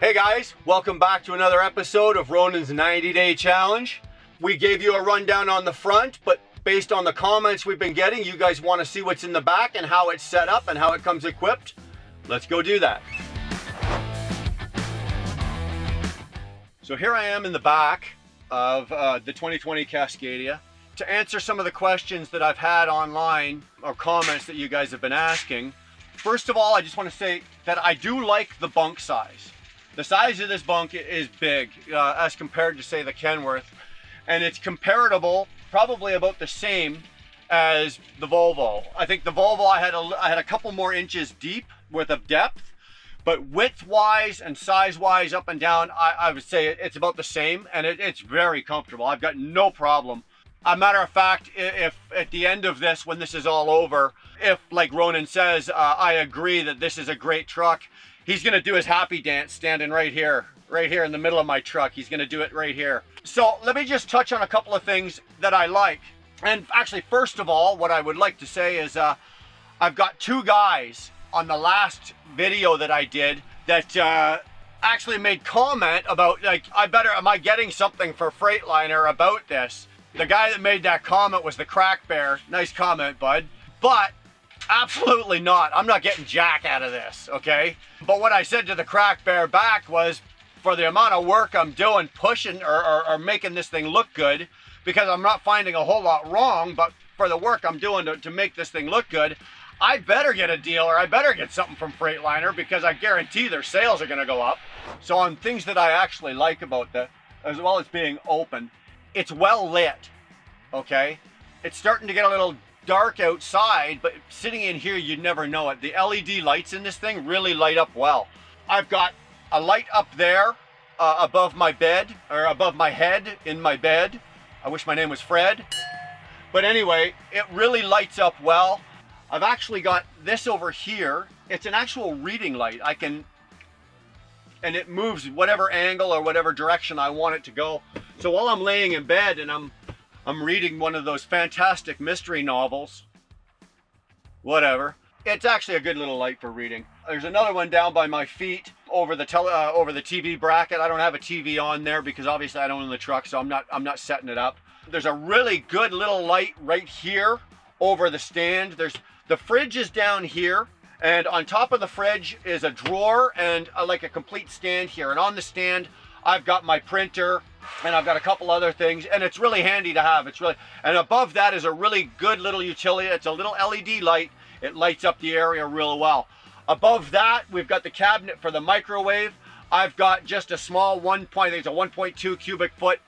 Hey guys, welcome back to another episode of Ronen's 90-Day Challenge. We gave you a rundown on the front, but based on the comments we've been getting, you guys want to see what's in the back and how it's set up and how it comes equipped. Let's go do that. So here I am in the back of the 2020 Cascadia to answer some of the questions that I've had online or comments that you guys have been asking. First of all, I just want to say that I do like the bunk size. The size of this bunk is big as compared to, say, the Kenworth, and it's comparable, probably about the same as the Volvo. I think the Volvo I had a couple more inches deep worth of depth, but width-wise and size-wise up and down, I would say it's about the same, and it's very comfortable. I've got no problem. A matter of fact, if at the end of this, when this is all over, if, like Ronen says, I agree that this is a great truck, he's gonna do his happy dance standing right here in the middle of my truck. He's gonna do it right here. So let me just touch on a couple of things that I like. And actually, first of all, what I would like to say is I've got two guys on the last video that I did that actually made comment about, like, am I getting something for Freightliner about this? The guy that made that comment was the Crack Bear. Nice comment, bud. But absolutely not. I'm not getting jack out of this, okay? But what I said to the Crack Bear back was, for the amount of work I'm doing pushing or making this thing look good, because I'm not finding a whole lot wrong, but for the work I'm doing to make this thing look good, I better get a deal, or I better get something from Freightliner, because I guarantee their sales are gonna go up. So on things that I actually like about that, as well as being open, it's well lit, okay? It's starting to get a little dark outside, but sitting in here, you'd never know it. The LED lights in this thing really light up well. I've got a light up there above my bed, or above my head in my bed. I wish my name was Fred. But anyway, it really lights up well. I've actually got this over here. It's an actual reading light. And it moves whatever angle or whatever direction I want it to go. So while I'm laying in bed and I'm reading one of those fantastic mystery novels, whatever, it's actually a good little light for reading. There's another one down by my feet over the TV bracket. I don't have a TV on there because obviously I don't own the truck, so I'm not setting it up. There's a really good little light right here over the stand. The fridge is down here, and on top of the fridge is a drawer and like a complete stand here. And on the stand, I've got my printer, and I've got a couple other things, and it's really handy to have. And above that is a really good little utility. It's a little LED light. It lights up the area real well. Above that, we've got the cabinet for the microwave. I've got just a small 1.2 cubic foot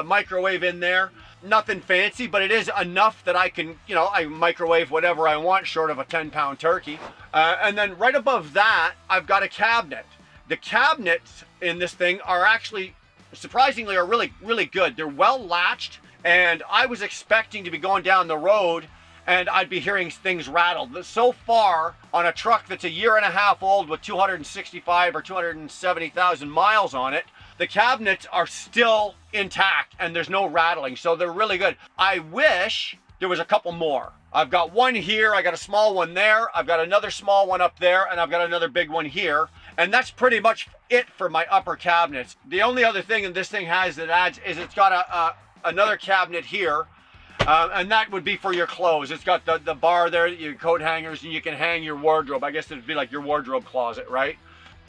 microwave in there. Nothing fancy, but it is enough that I can, I microwave whatever I want short of a 10-pound turkey. And then right above that, I've got a cabinet. The cabinets in this thing are actually, surprisingly, are really, really good. They're well latched, and I was expecting to be going down the road and I'd be hearing things rattled. So far, on a truck that's a year and a half old with 265 or 270,000 miles on it, the cabinets are still intact and there's no rattling, so they're really good. I wish there was a couple more. I've got one here, I got a small one there, I've got another small one up there, and I've got another big one here. And that's pretty much it for my upper cabinets. The only other thing that this thing has that adds is it's got another cabinet here, and that would be for your clothes. It's got the bar there, your coat hangers, and you can hang your wardrobe. I guess it'd be like your wardrobe closet, right?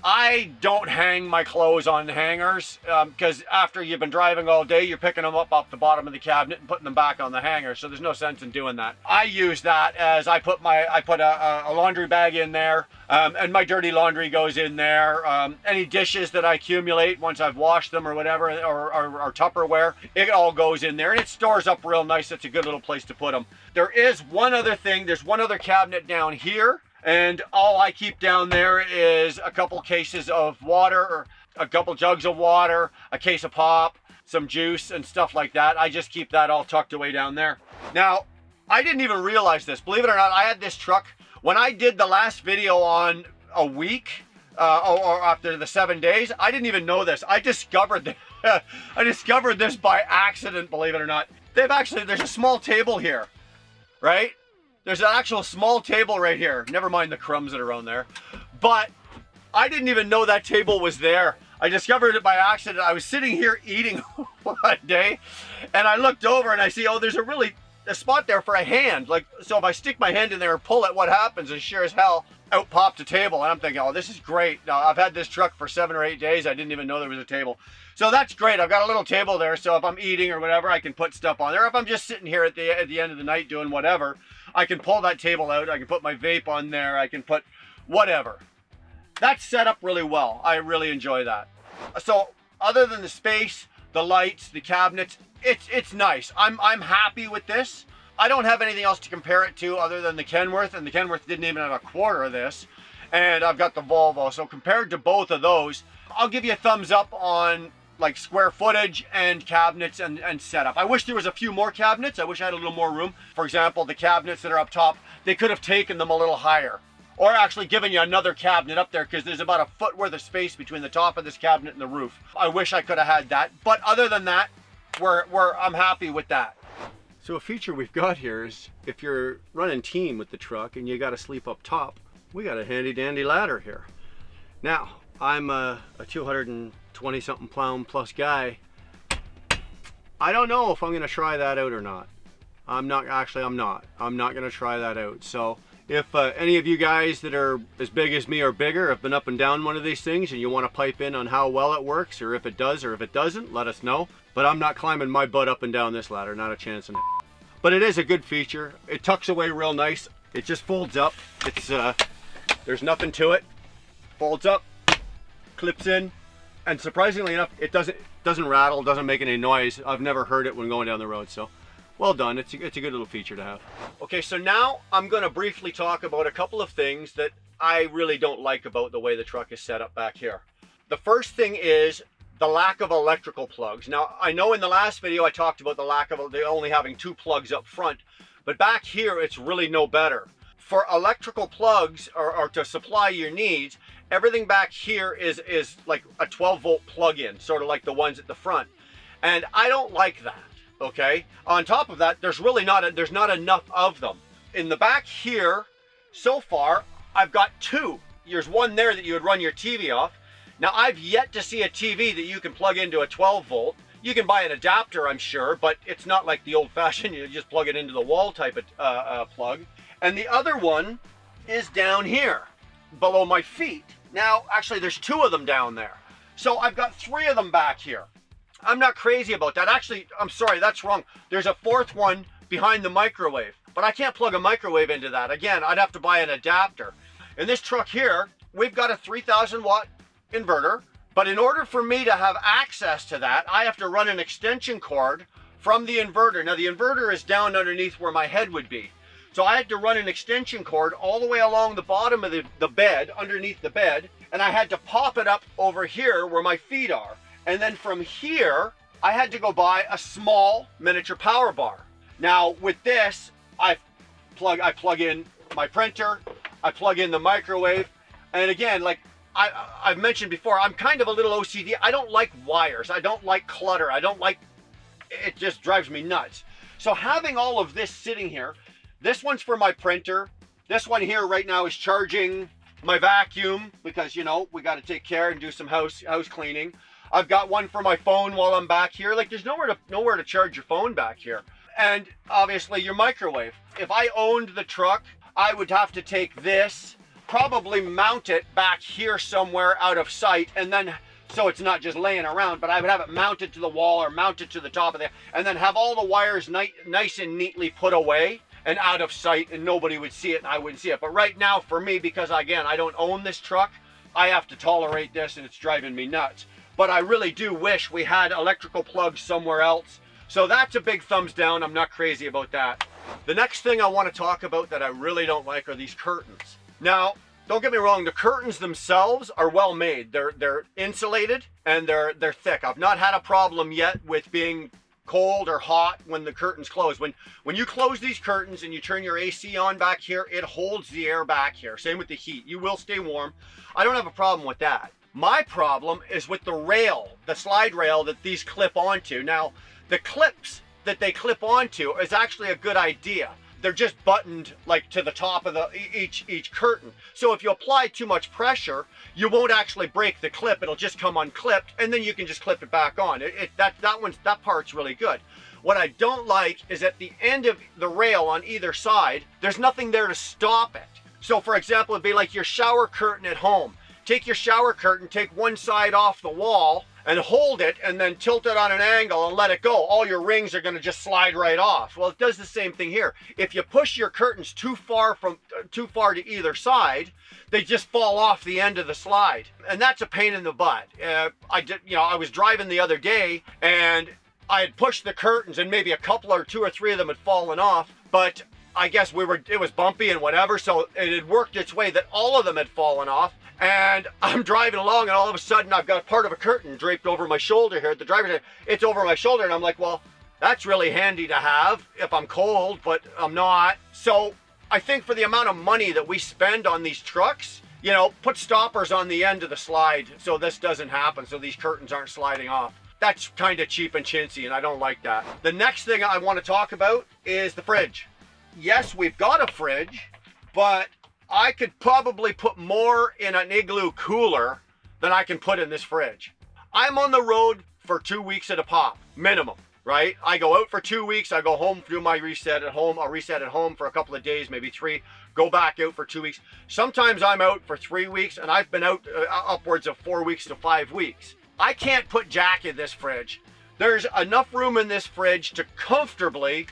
I don't hang my clothes on hangers because after you've been driving all day, you're picking them up off the bottom of the cabinet and putting them back on the hanger. So there's no sense in doing that. I use that as I put a laundry bag in there, and my dirty laundry goes in there. Any dishes that I accumulate once I've washed them or whatever, or Tupperware, it all goes in there and it stores up real nice. It's a good little place to put them. There is one other thing. There's one other cabinet down here. And all I keep down there is a couple cases of water, or a couple jugs of water, a case of pop, some juice and stuff like that. I just keep that all tucked away down there. Now, I didn't even realize this. Believe it or not, I had this truck. When I did the last video on a week, or after the 7 days, I didn't even know this. I discovered this. I discovered this by accident, believe it or not. There's a small table here, right? There's an actual small table right here. Never mind the crumbs that are on there. But I didn't even know that table was there. I discovered it by accident. I was sitting here eating one day, and I looked over and I see, oh, there's a spot there for a hand. Like, so if I stick my hand in there and pull it, what happens is sure as hell, out popped a table. And I'm thinking, oh, this is great. Now, I've had this truck for 7 or 8 days. I didn't even know there was a table. So that's great. I've got a little table there. So if I'm eating or whatever, I can put stuff on there. If I'm just sitting here at the end of the night doing whatever, I can pull that table out. I can put my vape on there. I can put whatever. That's set up really well. I really enjoy that. So other than the space, the lights, the cabinets, it's nice. I'm happy with this. I don't have anything else to compare it to other than the Kenworth, and the Kenworth didn't even have a quarter of this. And I've got the Volvo. So compared to both of those, I'll give you a thumbs up on like square footage and cabinets and setup. I wish there was a few more cabinets. I wish I had a little more room. For example, the cabinets that are up top, they could have taken them a little higher. Or actually given you another cabinet up there, because there's about a foot worth of space between the top of this cabinet and the roof. I wish I could have had that. But other than that, I'm happy with that. So a feature we've got here is if you're running team with the truck and you got to sleep up top, we got a handy dandy ladder here. Now, I'm a 220 something pound plus guy. I don't know if I'm going to try that out or not. I'm not going to try that out. So if any of you guys that are as big as me or bigger have been up and down one of these things and you want to pipe in on how well it works, or if it does or if it doesn't, let us know. But I'm not climbing my butt up and down this ladder, not a chance in it. But it is a good feature. It tucks away real nice. It just folds up. It's there's nothing to it. Folds up, clips in, and surprisingly enough, it doesn't rattle, doesn't make any noise. I've never heard it when going down the road, so well done. It's a good little feature to have. Okay, so now I'm going to briefly talk about a couple of things that I really don't like about the way the truck is set up back here. The first thing is the lack of electrical plugs. Now, I know in the last video I talked about the lack of only having 2 plugs up front, but back here it's really no better. For electrical plugs or to supply your needs, everything back here is like a 12-volt plug-in, sort of like the ones at the front. And I don't like that. Okay, on top of that, there's not enough of them. In the back here, so far, I've got 2. There's one there that you would run your TV off. Now, I've yet to see a TV that you can plug into a 12 volt. You can buy an adapter, I'm sure, but it's not like the old-fashioned, you just plug it into the wall type of plug. And the other one is down here, below my feet. Now, actually, there's 2 of them down there. So I've got 3 of them back here. I'm not crazy about that. Actually, I'm sorry, that's wrong. There's a 4th one behind the microwave, but I can't plug a microwave into that. Again, I'd have to buy an adapter. In this truck here, we've got a 3,000 watt inverter, but in order for me to have access to that, I have to run an extension cord from the inverter. Now, the inverter is down underneath where my head would be. So I had to run an extension cord all the way along the bottom of the bed, underneath the bed, and I had to pop it up over here where my feet are. And then from here, I had to go buy a small miniature power bar. Now with this, I plug in my printer, I plug in the microwave, and again, like I've mentioned before, I'm kind of a little OCD. I don't like wires. I don't like clutter. It just drives me nuts. So having all of this sitting here, this one's for my printer. This one here right now is charging my vacuum because, you know, we got to take care and do some house cleaning. I've got one for my phone while I'm back here. Like, there's nowhere to charge your phone back here. And obviously your microwave. If I owned the truck, I would have to take this, probably mount it back here somewhere out of sight, and then so it's not just laying around, but I would have it mounted to the wall or mounted to the top of there, and then have all the wires nice and neatly put away and out of sight, and nobody would see it and I wouldn't see it. But right now for me, because again, I don't own this truck, I have to tolerate this and it's driving me nuts. But I really do wish we had electrical plugs somewhere else. So that's a big thumbs down. I'm not crazy about that. The next thing I want to talk about that I really don't like are these curtains. Now, don't get me wrong, the curtains themselves are well made. They're insulated and they're thick. I've not had a problem yet with being cold or hot when the curtains close. When you close these curtains and you turn your AC on back here, it holds the air back here. Same with the heat. You will stay warm. I don't have a problem with that. My problem is with the rail, the slide rail that these clip onto. Now, the clips that they clip onto is actually a good idea. they're just buttoned like to the top of the each curtain. So if you apply too much pressure, you won't actually break the clip. It'll just come unclipped, and then you can just clip it back on. That part's really good. What I don't like is at the end of the rail on either side, there's nothing there to stop it. So for example, it'd be like your shower curtain at home. Take your shower curtain, take one side off the wall and hold it, and then tilt it on an angle and let it go. All your rings are gonna just slide right off. Well, it does the same thing here. If you push your curtains too far to either side, they just fall off the end of the slide. And that's a pain in the butt. I was driving the other day, and I had pushed the curtains, and maybe a couple or two or three of them had fallen off, but I guess it was bumpy and whatever, so it had worked its way that all of them had fallen off. And I'm driving along, and all of a sudden I've got part of a curtain draped over my shoulder here at the driver's side. It's over my shoulder, and I'm like, well, that's really handy to have if I'm cold, but I'm not. So I think for the amount of money that we spend on these trucks, you know, put stoppers on the end of the slide so this doesn't happen, so these curtains aren't sliding off. That's kind of cheap and chintzy, and I don't like that. The next thing I want to talk about is the fridge. Yes, we've got a fridge, but I could probably put more in an Igloo cooler than I can put in this fridge. I'm on the road for 2 weeks at a pop, minimum, right? I go out for 2 weeks, I go home, do my reset at home, I'll reset at home for a couple of days, maybe 3, go back out for 2 weeks. Sometimes I'm out for 3 weeks, and I've been out upwards of 4 weeks to 5 weeks. I can't put Jack in this fridge. There's enough room in this fridge to comfortably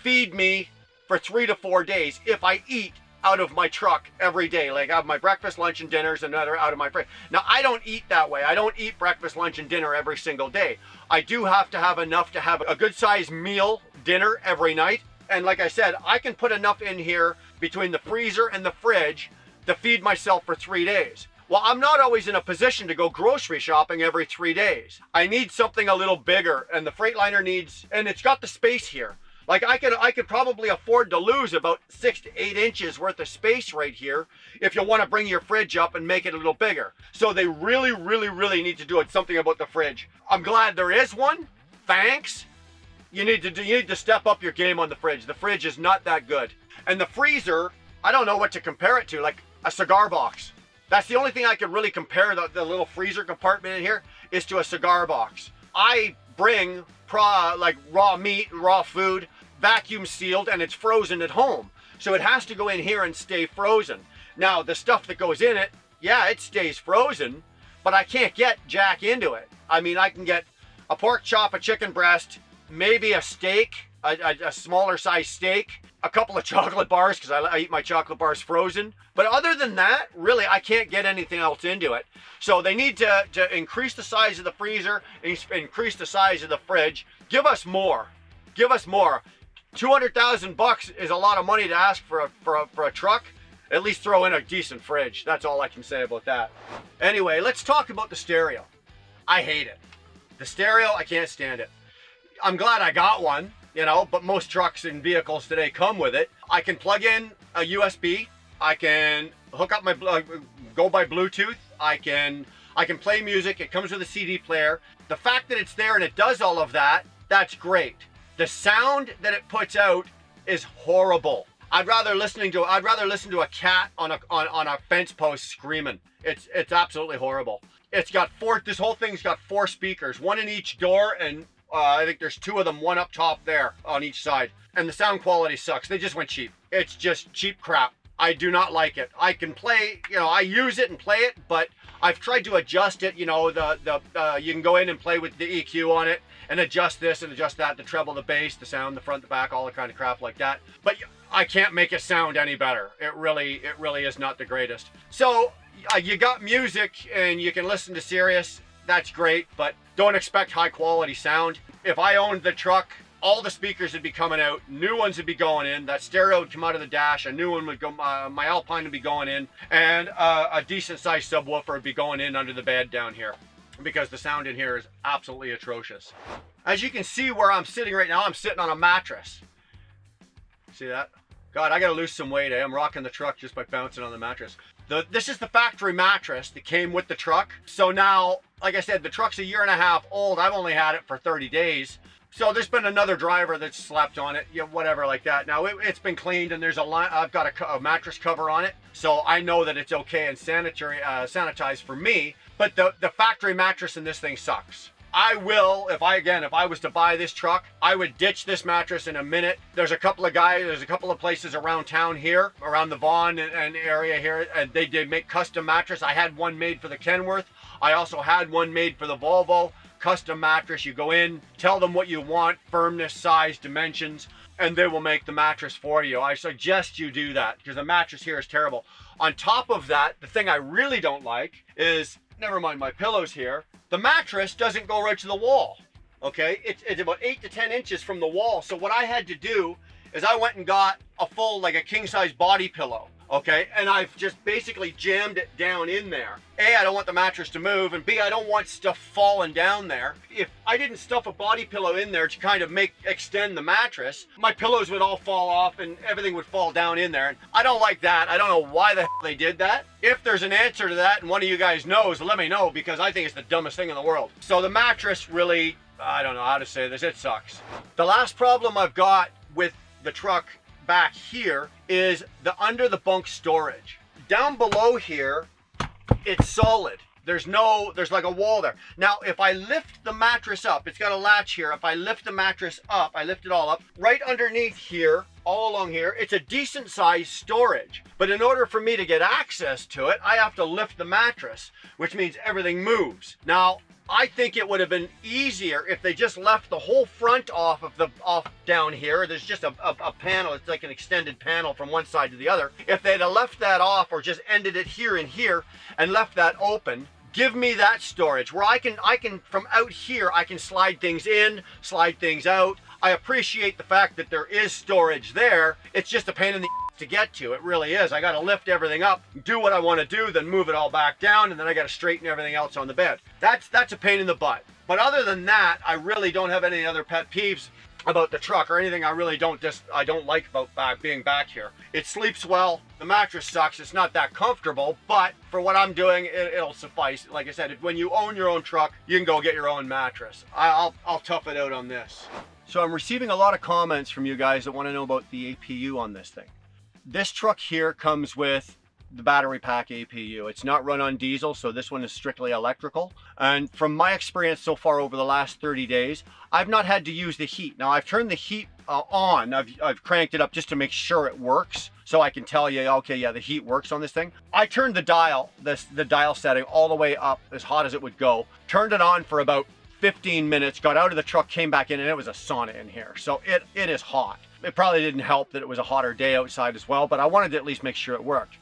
feed me for 3 to 4 days if I eat out of my truck every day. Like I have my breakfast, lunch, and dinners, and another out of my fridge. Now I don't eat that way. I don't eat breakfast, lunch, and dinner every single day. I do have to have enough to have a good sized meal, dinner every night. And like I said, I can put enough in here between the freezer and the fridge to feed myself for 3 days. Well, I'm not always in a position to go grocery shopping every 3 days. I need something a little bigger, and the Freightliner needs, and it's got the space here. Like I could probably afford to lose about 6 to 8 inches worth of space right here if you want to bring your fridge up and make it a little bigger. So they really, really, really need to do something about the fridge. I'm glad there is one. Thanks. You need to step up your game on the fridge. The fridge is not that good. And the freezer, I don't know what to compare it to, like a cigar box. That's the only thing I could really compare the little freezer compartment in here is to a cigar box. I bring like raw meat, raw food, vacuum sealed, and it's frozen at home. So it has to go in here and stay frozen. Now the stuff that goes in it, yeah, it stays frozen, but I can't get Jack into it. I mean, I can get a pork chop, a chicken breast, maybe a steak, a smaller size steak, a couple of chocolate bars, because I eat my chocolate bars frozen. But other than that, really, I can't get anything else into it. So they need to increase the size of the freezer, increase the size of the fridge. Give us more. Give us more. $200,000 is a lot of money to ask for a truck. At least throw in a decent fridge. That's all I can say about that. Anyway, let's talk about the stereo. I hate it. The stereo, I can't stand it. I'm glad I got one, you know, but most trucks and vehicles today come with it. I can plug in a USB. I can hook up my, go by Bluetooth. I can play music. It comes with a CD player. The fact that it's there and it does all of that, that's great. The sound that it puts out is horrible. I'd rather listen to a cat on a fence post screaming. It's absolutely horrible. It's got this whole thing's got 4 speakers, one in each door, and I think there's 2 of them, one up top there on each side. And the sound quality sucks. They just went cheap. It's just cheap crap. I do not like it. I can play, you know, I use it and play it, but I've tried to adjust it. You know, you can go in and play with the EQ on it and adjust this and adjust that, the treble, the bass, the sound, the front, the back, all the kind of crap like that. But I can't make it sound any better. It really is not the greatest. So you got music and you can listen to Sirius. That's great, but don't expect high quality sound. If I owned the truck, all the speakers would be coming out, new ones would be going in, that stereo would come out of the dash, a new one would go, my Alpine would be going in, and a decent sized subwoofer would be going in under the bed down here, because the sound in here is absolutely atrocious. As you can see where I'm sitting right now, I'm sitting on a mattress. See that? God, I gotta lose some weight. I'm rocking the truck just by bouncing on the mattress. This is the factory mattress that came with the truck. So now, like I said, the truck's 1.5 years old. I've only had it for 30 days. So there's been another driver that's slept on it, whatever like that. Now it's been cleaned and there's a line, I've got a mattress cover on it. So I know that it's okay and sanitized for me, but the factory mattress in this thing sucks. I will, if I was to buy this truck, I would ditch this mattress in a minute. There's a couple of places around town here, around the Vaughan and area here, and they did make custom mattress. I had one made for the Kenworth. I also had one made for the Volvo. Custom mattress. You go in, tell them what you want, firmness, size, dimensions, and they will make the mattress for you. I suggest you do that because the mattress here is terrible. On top of that, the thing I really don't like is, never mind my pillows here, the mattress doesn't go right to the wall. Okay, it's about 8 to 10 inches from the wall. So what I had to do is I went and got a full, like a king size body pillow. Okay, and I've just basically jammed it down in there. A, I don't want the mattress to move, and B, I don't want stuff falling down there. If I didn't stuff a body pillow in there to kind of extend the mattress, my pillows would all fall off and everything would fall down in there. And I don't like that. I don't know why the hell they did that. If there's an answer to that and one of you guys knows, let me know, because I think it's the dumbest thing in the world. So the mattress really, I don't know how to say this, it sucks. The last problem I've got with the truck back here is the under the bunk storage. Down below here, it's solid. There's like a wall there. Now, if I lift the mattress up, it's got a latch here. If I lift the mattress up, I lift it all up, right underneath here, all along here, it's a decent sized storage. But in order for me to get access to it, I have to lift the mattress, which means everything moves. Now, I think it would have been easier if they just left the whole front off down here. There's just a panel. It's like an extended panel from one side to the other. If they'd have left that off or just ended it here and here and left that open, give me that storage where I can from out here, I can slide things in, slide things out. I appreciate the fact that there is storage there. It's just a pain in the to get to. It really is. I got to lift everything up, do what I want to do, then move it all back down, and then I got to straighten everything else on the bed. That's a pain in the butt. But other than that, I really don't have any other pet peeves about the truck or anything I don't like about being back here. It sleeps well. The mattress sucks. It's not that comfortable, but for what I'm doing, it'll suffice. Like I said, when you own your own truck, you can go get your own mattress. I'll tough it out on this. So I'm receiving a lot of comments from you guys that want to know about the APU on this thing. This truck here comes with the battery pack APU. It's not run on diesel, so this one is strictly electrical. And from my experience so far over the last 30 days, I've not had to use the heat. Now I've turned the heat on. I've cranked it up just to make sure it works, so I can tell you, okay, yeah, the heat works on this thing. I turned the dial setting all the way up as hot as it would go, turned it on for about 15 minutes, got out of the truck, came back in, and it was a sauna in here. So it is hot. It probably didn't help that it was a hotter day outside as well, but I wanted to at least make sure it worked.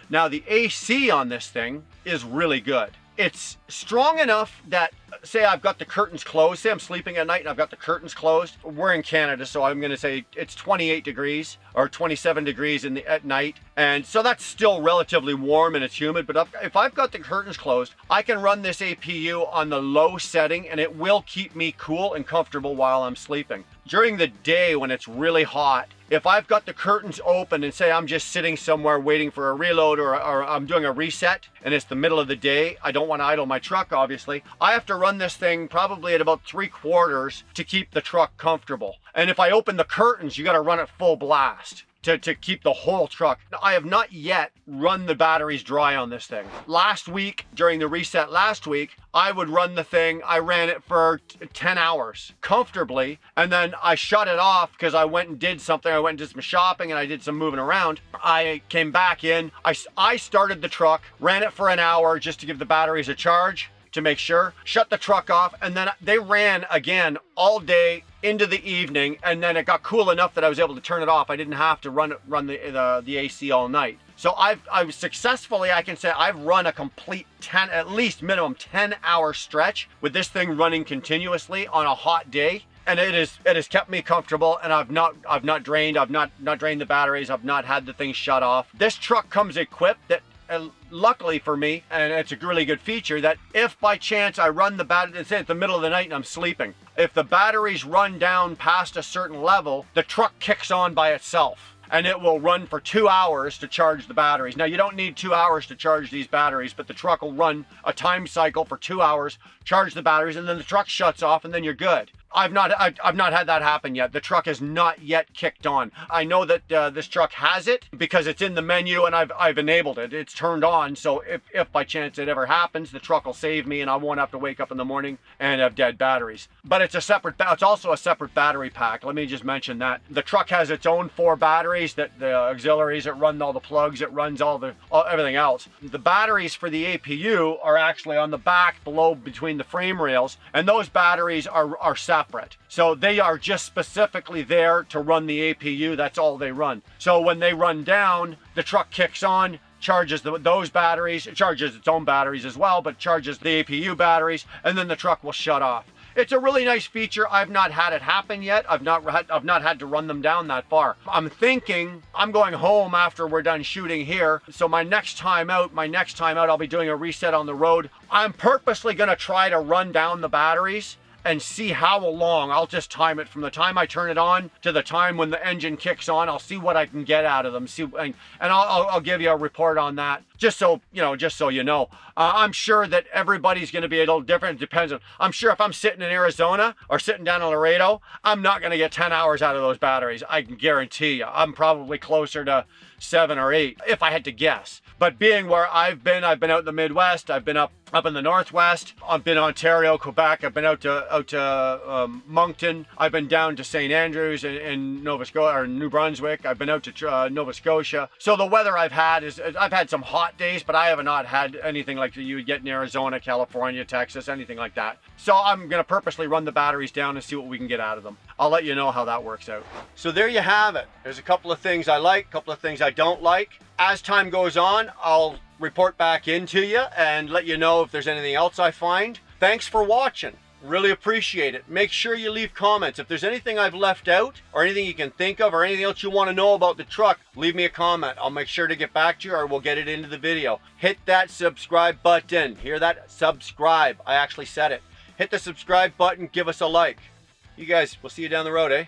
Now the AC on this thing is really good. It's strong enough that, say I've got the curtains closed, say I'm sleeping at night and I've got the curtains closed. We're in Canada, so I'm gonna say it's 28 degrees or 27 degrees at night. And so that's still relatively warm and it's humid, but if I've got the curtains closed, I can run this APU on the low setting and it will keep me cool and comfortable while I'm sleeping. During the day when it's really hot, if I've got the curtains open and say I'm just sitting somewhere waiting for a reload or I'm doing a reset and it's the middle of the day, I don't want to idle my truck obviously, I have to run this thing probably at about 3/4 to keep the truck comfortable. And if I open the curtains, you got to run it full blast to keep the whole truck. Now, I have not yet run the batteries dry on this thing. Last week, during the reset last week, I would run the thing, I ran it for 10 hours comfortably, and then I shut it off because I went and did something. I went and did some shopping and I did some moving around. I came back in, I started the truck, ran it for an hour just to give the batteries a charge to make sure, shut the truck off, and then they ran again all day into the evening, and then it got cool enough that I was able to turn it off. I didn't have to run the AC all night. So I've successfully, I can say I've run a complete 10, at least minimum 10-hour stretch with this thing running continuously on a hot day. And it has kept me comfortable, and I've not drained the batteries. I've not had the thing shut off. This truck comes equipped that, luckily for me, and it's a really good feature, that if by chance I run the battery, say it's the middle of the night and I'm sleeping, if the batteries run down past a certain level, the truck kicks on by itself. And it will run for 2 hours to charge the batteries. Now you don't need 2 hours to charge these batteries, but the truck will run a time cycle for 2 hours, charge the batteries, and then the truck shuts off and then you're good. I've not had that happen yet. The truck is not yet kicked on. I know that this truck has it because it's in the menu and I've enabled it. It's turned on, so if by chance it ever happens, the truck will save me and I won't have to wake up in the morning and have dead batteries. But it's also a separate battery pack. Let me just mention that. The truck has its own 4 batteries, that the auxiliaries that run all the plugs, it runs everything else. The batteries for the APU are actually on the back below between the frame rails, and those batteries are separate. So they are just specifically there to run the APU. That's all they run. So when they run down, the truck kicks on, charges those batteries, it charges its own batteries as well, but charges the APU batteries, and then the truck will shut off. It's a really nice feature. I've not had it happen yet. I've not had to run them down that far. I'm thinking I'm going home after we're done shooting here. So my next time out, I'll be doing a reset on the road. I'm purposely going to try to run down the batteries and see how long. I'll just time it from the time I turn it on to the time when the engine kicks on. I'll see what I can get out of them. And I'll give you a report on that. Just so you know. I'm sure that everybody's going to be a little different. It depends on. I'm sure if I'm sitting in Arizona or sitting down in Laredo, I'm not going to get 10 hours out of those batteries. I can guarantee you. I'm probably closer to 7 or 8 if I had to guess. But being where I've been out in the Midwest, I've been up in the Northwest, I've been Ontario, Quebec, I've been out to Moncton, I've been down to St. Andrews in Nova Scotia or New Brunswick, I've been out to Nova Scotia. So the weather I've had some hot days, but I have not had anything like you would get in Arizona, California, Texas, anything like that. So I'm going to purposely run the batteries down and see what we can get out of them. I'll let you know how that works out. So there you have it. There's a couple of things I like, a couple of things I don't like. As time goes on, I'll report back into you and let you know if there's anything else I find. Thanks for watching. Really appreciate it. Make sure you leave comments. If there's anything I've left out or anything you can think of or anything else you want to know about the truck, leave me a comment. I'll make sure to get back to you or we'll get it into the video. Hit that subscribe button. Hear that? Subscribe. I actually said it. Hit the subscribe button. Give us a like. You guys, we'll see you down the road, eh?